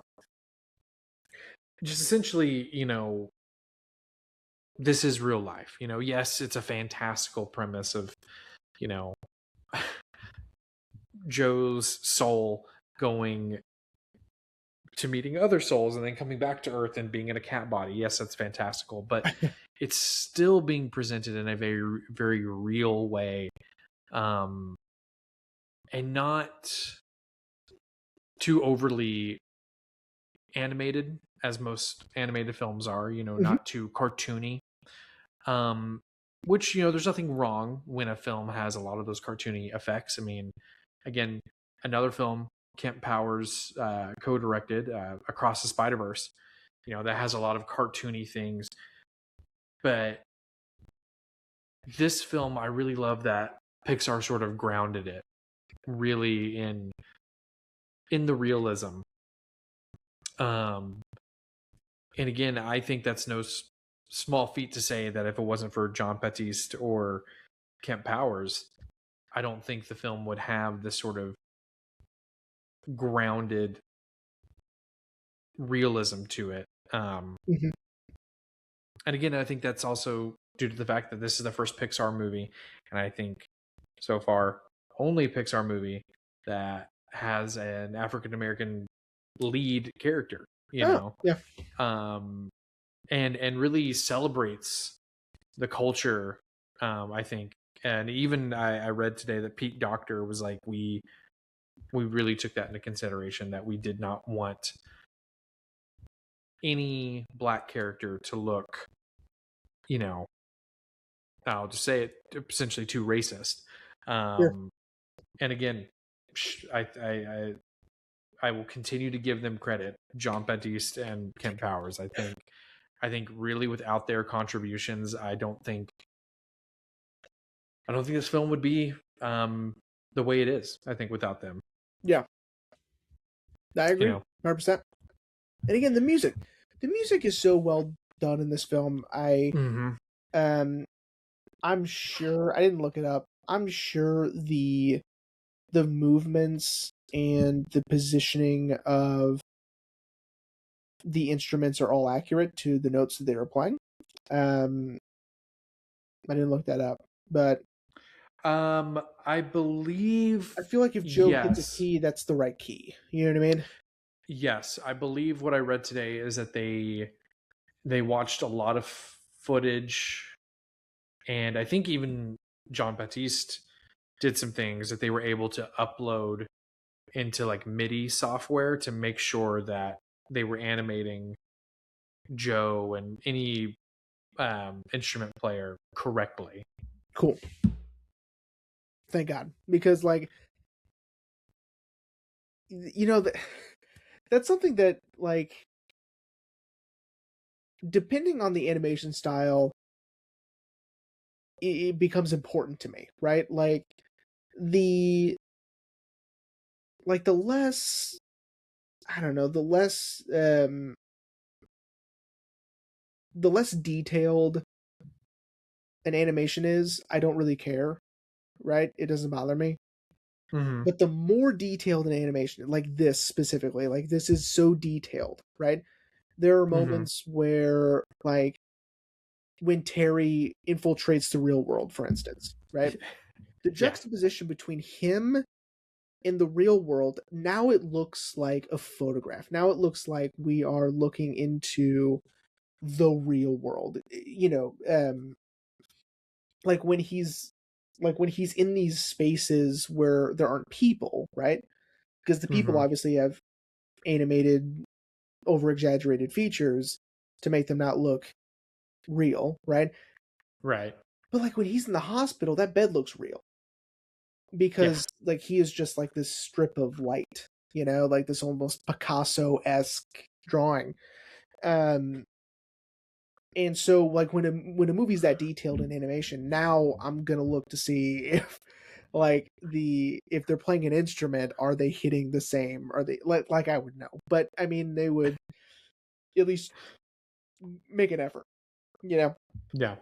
Just essentially, this is real life. Yes, it's a fantastical premise of, Joe's soul going to meeting other souls and then coming back to Earth and being in a cat body. Yes, that's fantastical, but it's still being presented in a very, very real way, and not too overly animated as most animated films are. Not too cartoony. Which, there's nothing wrong when a film has a lot of those cartoony effects. I mean, again, another film Kemp Powers co-directed, Across the Spider-Verse, that has a lot of cartoony things. But this film, I really love that Pixar sort of grounded it really in the realism. And again, I think that's no small feat to say that if it wasn't for John Baptiste or Kemp Powers, I don't think the film would have this sort of grounded realism to it. And again, I think that's also due to the fact that this is the first Pixar movie, and I think so far only Pixar movie that has an African American lead character. Yeah. And really celebrates the culture. I think, and even I read today that Pete Docter was like, we really took that into consideration, that we did not want any black character to look, I'll just say it, essentially too racist. And again, I will continue to give them credit, John Baptiste and Kemp Powers. I think really without their contributions, I don't think this film would be the way it is. I think without them. Yeah, I agree, 100%. And again, the music is so well done in this film. I'm sure, I didn't look it up, I'm sure the movements and the positioning of the instruments are all accurate to the notes that they were playing. I didn't look that up, but I believe, I feel like if Joe hits a key, that's the right key. You know what I mean? Yes, I believe what I read today is that they watched a lot of footage, and I think even John Baptiste did some things that they were able to upload into like MIDI software to make sure that they were animating Joe and any instrument player correctly. Cool. Thank God, because like, you know, that's something that like, depending on the animation style, it becomes important to me, right? The the less, I don't know, the less detailed an animation is, I don't really care, right? It doesn't bother me. Mm-hmm. But the more detailed an animation, like this specifically, like this is so detailed, right? There are moments where, like, when Terry infiltrates the real world, for instance, right? The Yeah. juxtaposition between him in the real world, now it looks like a photograph. Now it looks like we are looking into the real world. Like when he's in these spaces where there aren't people, right? Because the people Mm-hmm. obviously have animated, over exaggerated features to make them not look real, right? Right. But like when he's in the hospital, that bed looks real Yeah. because like he is just like this strip of light, like this almost Picasso-esque drawing. Um, and so like when a movie's that detailed in animation, now I'm gonna look to see if if they're playing an instrument, are they hitting the same? Are they like I would know, but I mean they would at least make an effort, you know. Yeah.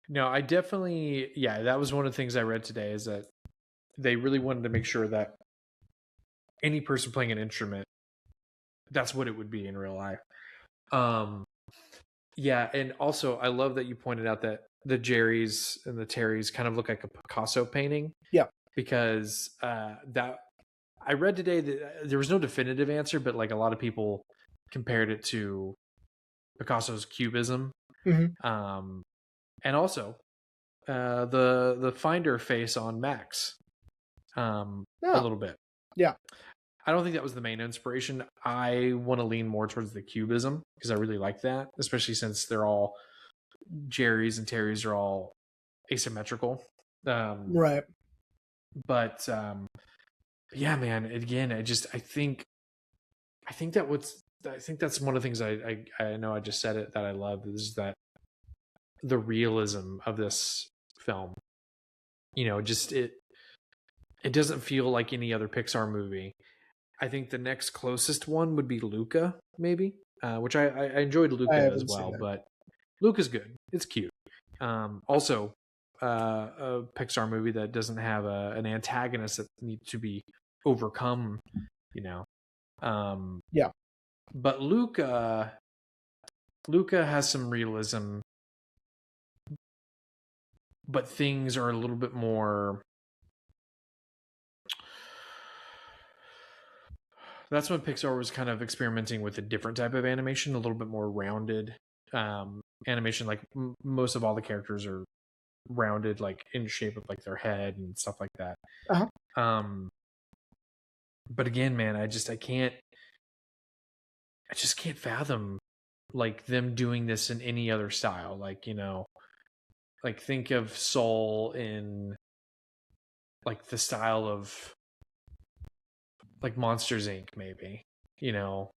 No, I definitely, yeah, that was one of the things I read today is that they really wanted to make sure that any person playing an instrument, that's what it would be in real life. Yeah, and also I love that you pointed out that the Jerrys and the Terrys kind of look like a Picasso painting. Yeah. Because that I read today that there was no definitive answer, but like a lot of people compared it to Picasso's Cubism, Mm-hmm. and also the Finder face on Max, a Oh, little bit. yeah. I don't think that was the main inspiration. I want to lean more towards the Cubism because I really like that, especially since they're all Jerry's and Terry's are all asymmetrical. Right. But yeah, man. Again, I think that's one of the things I know I just said it that I love is that the realism of this film. Just it doesn't feel like any other Pixar movie. I think the next closest one would be Luca, maybe, which I enjoyed I Luca as haven't seen well, that. but Luca's good. It's cute. Also, a Pixar movie that doesn't have an antagonist that needs to be overcome. You know, Yeah. but Luca has some realism, but things are a little bit more. That's when Pixar was kind of experimenting with a different type of animation, a little bit more rounded animation. Like most of all the characters are rounded, like in shape of like their head and stuff like that. Uh-huh. But again, man, I just can't fathom like them doing this in any other style. Like think of Soul in like the style of like Monsters Inc. Maybe, you know.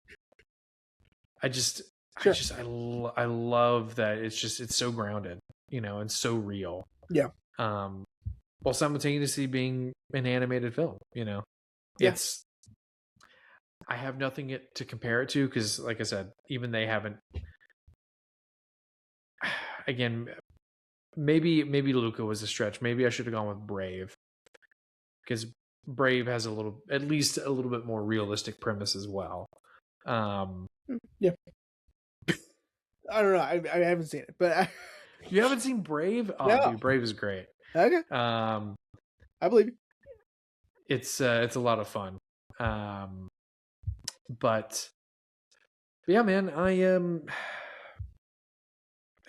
I just, Sure. I love that it's so grounded, and so real. Yeah. While simultaneously being an animated film, Yeah. it's. I have nothing to compare it to because, like I said, even they haven't. Again, maybe Luca was a stretch. Maybe I should have gone with Brave because Brave has at least a little bit more realistic premise as well. Yeah. I don't know. I haven't seen it, but You haven't seen Brave? Oh, no. dude, Brave is great. Okay. I believe you. It's a lot of fun. But yeah, man, I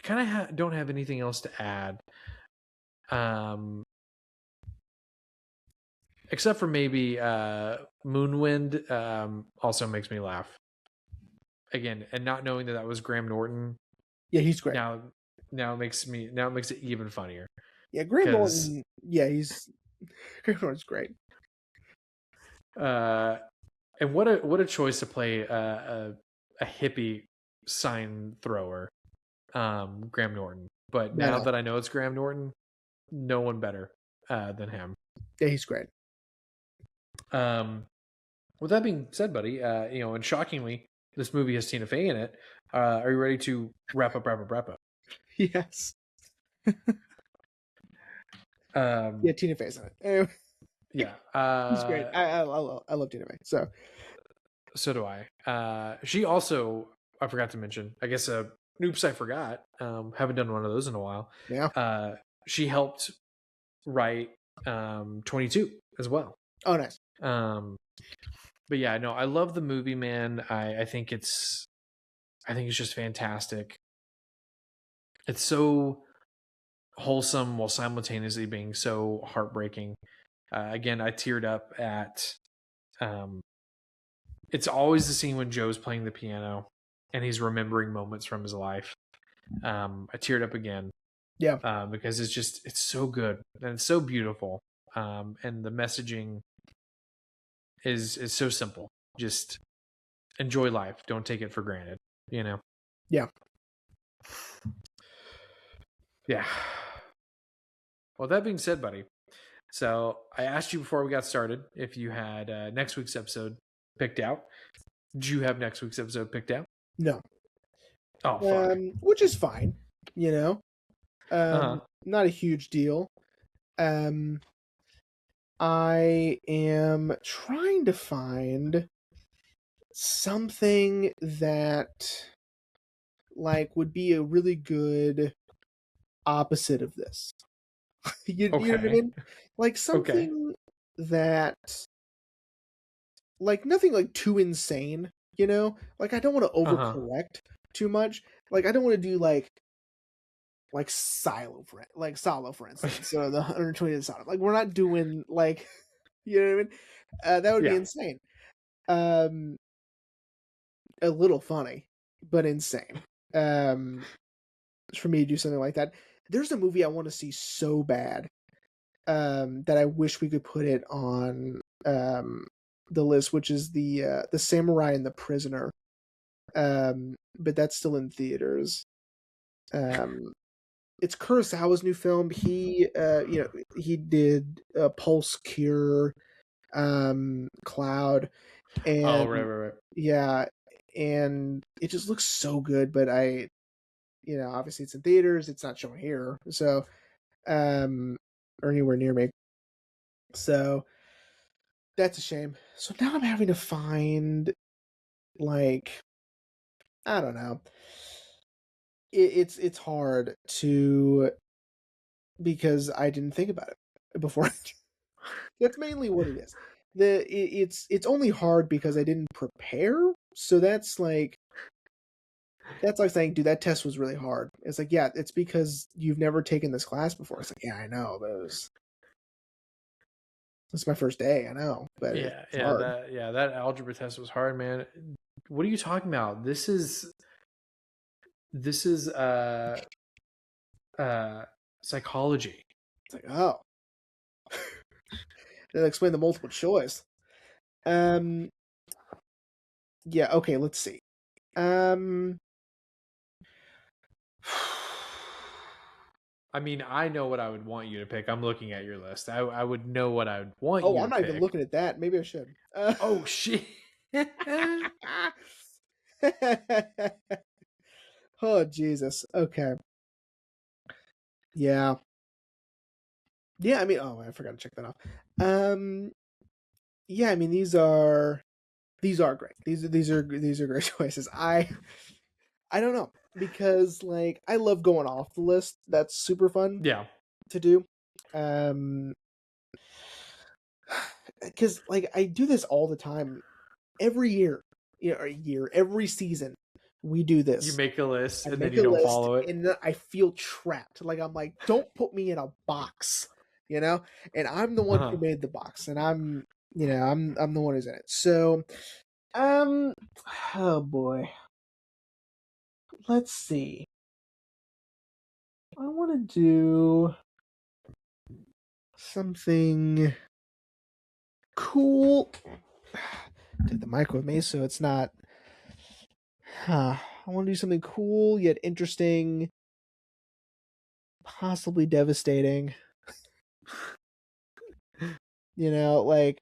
kind of don't have anything else to add. Except for maybe Moonwind also makes me laugh. Again, and not knowing that was Graham Norton. Yeah, he's great. Now it makes it even funnier. Yeah, Graham Norton. Yeah, Graham Norton's great. And what a choice to play a hippie sign thrower, Graham Norton. But now that I know it's Graham Norton, no one better than him. Yeah, he's great. With that being said, buddy, and shockingly, this movie has Tina Fey in it. Are you ready to wrap up? Yes. Yeah, Tina Fey's in it. Anyway, yeah, he's great. I love Tina Fey. So do I. She also, I forgot to mention, I guess oops, I forgot. Haven't done one of those in a while. Yeah. She helped write 22 as well. Oh, nice. But yeah, no, I love the movie, man. I think it's just fantastic. It's so wholesome while simultaneously being so heartbreaking. Again, I teared up at it's always the scene when Joe's playing the piano and he's remembering moments from his life. I teared up again. Yeah. Because it's so good and it's so beautiful. And the messaging is so simple. Just enjoy life. Don't take it for granted, Yeah. Yeah. Well, that being said, buddy, so I asked you before we got started if you had next week's episode picked out. Did you have next week's episode picked out? No. Oh, fuck. Which is fine, not a huge deal. I am trying to find something that would be a really good opposite of this. You know what I mean? Like something that nothing too insane, I don't want to overcorrect too much. I don't want to do like Silo, for instance. So the 120th Silo. We're not doing you know what I mean? That would be insane. A little funny, but insane. For me to do something like that. There's a movie I want to see so bad. That I wish we could put it on the list, which is the Samurai and the Prisoner. But that's still in theaters. It's Kurosawa's new film. He he did Pulse Cure, Cloud, and right. Yeah, and it just looks so good. But obviously it's in theaters. It's not showing here, so or anywhere near me. So that's a shame. So now I'm having to find I don't know. It's hard to because I didn't think about it before. That's mainly what it is. It's only hard because I didn't prepare. So that's like saying, dude, that test was really hard. It's yeah, it's because you've never taken this class before. It's yeah, I know, but it's my first day. I know, but it's hard. That algebra test was hard, man. What are you talking about? This is psychology. It's oh. They'll explain the multiple choice. Yeah, okay, let's see. I mean, I know what I would want you to pick. I'm looking at your list. I would know what I would want you to pick. Oh, I'm not even looking at that. Maybe I should. Oh, shit. Oh, Jesus. Okay. Yeah. Yeah, I mean, oh, I forgot to check that off. Yeah, I mean, these are great. These are great choices. I don't know, because I love going off the list. That's super fun. Yeah. To do. Because I do this all the time, every year. a year, every season, we do this. You make a list I and then make you a don't list, follow it. and then I feel trapped. Like I'm like, don't put me in a box, And I'm the one who made the box, and I'm the one who's in it. So, oh boy, let's see. I want to do something cool. Take the mic with me, so it's not. I want to do something cool yet interesting, possibly devastating. Like,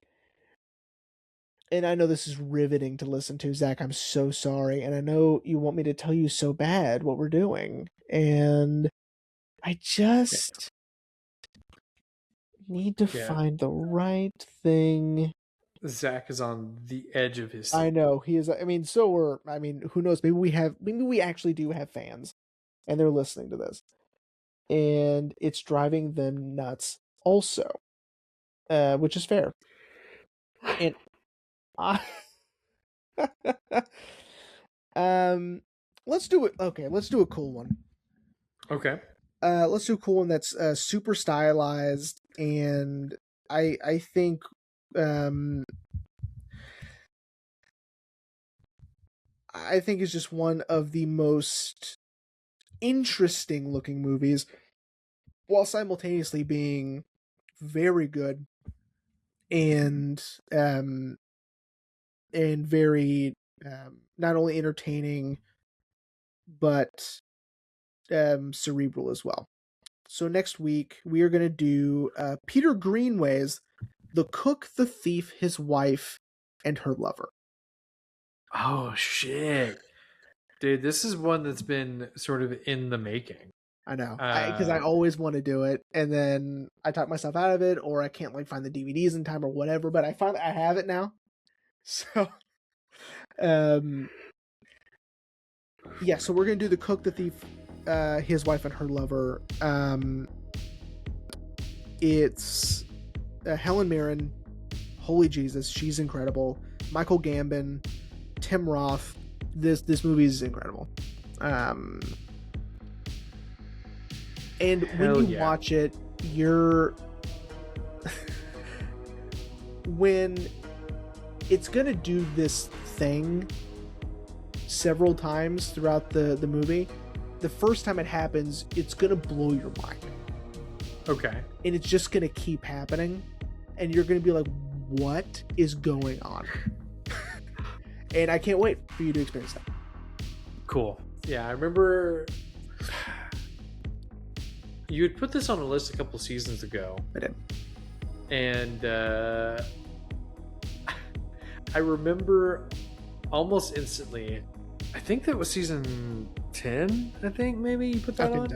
and I know this is riveting to listen to, Zach. I'm so sorry, and I know you want me to tell you so bad what we're doing, and I just need to find the right thing. Zach is on the edge of his seat. I know he is. I mean, who knows? Maybe we actually do have fans, and they're listening to this, and it's driving them nuts. Also, which is fair. And I, let's do it. Okay, let's do a cool one. Okay. Let's do a cool one that's super stylized, and I think is just one of the most interesting looking movies, while simultaneously being very good and very not only entertaining but cerebral as well. So next week we are going to do Peter Greenway's The Cook, the Thief, His Wife, and Her Lover. Oh shit, dude, this is one that's been sort of in the making. I know, because I always want to do it, and then I talk myself out of it, or I can't find the DVDs in time or whatever. But I have it now, so yeah. So we're gonna do The Cook, the Thief, His Wife, and Her Lover. It's Helen Mirren. Holy Jesus, she's incredible. Michael Gambon, Tim Roth. This movie is incredible. And when you watch it, you're when it's gonna do this thing several times throughout the movie. The first time it happens, it's gonna blow your mind. Okay. And it's just gonna keep happening, and you're gonna be like, what is going on? And I can't wait for you to experience that. Cool. Yeah, I remember you had put this on a list a couple seasons ago. I did. And I remember almost instantly, I think that was season 10, I think maybe you put that on.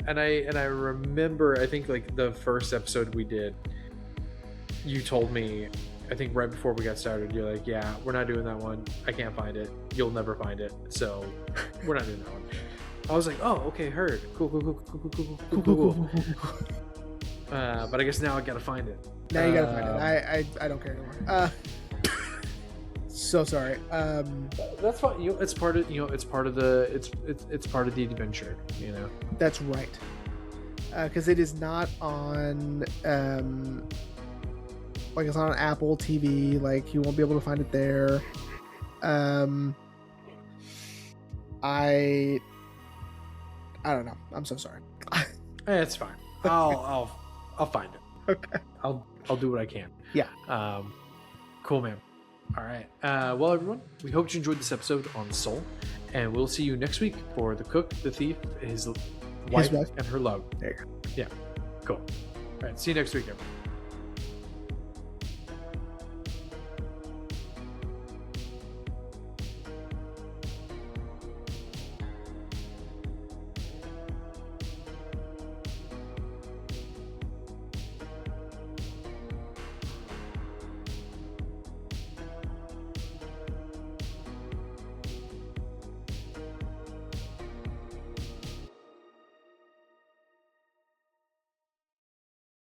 And I remember, I think the first episode we did, you told me, I think right before we got started, you're like, yeah, we're not doing that one. I can't find it. You'll never find it. So we're not doing that one. I was like, oh, okay, heard. Cool. But I guess now I gotta find it. Now you gotta find it. I don't care anymore. So sorry. That's fine. It's part of it's part of the adventure. That's right. Because it is not on it's not on Apple TV. You won't be able to find it there. I don't know. I'm so sorry. It's fine. I'll find it. Okay. I'll do what I can. Yeah. Cool, man. All right. Well, everyone, we hope you enjoyed this episode on Soul, and we'll see you next week for The Cook, the Thief, his wife, and her love. There you go. Yeah. Cool. All right. See you next week, everyone.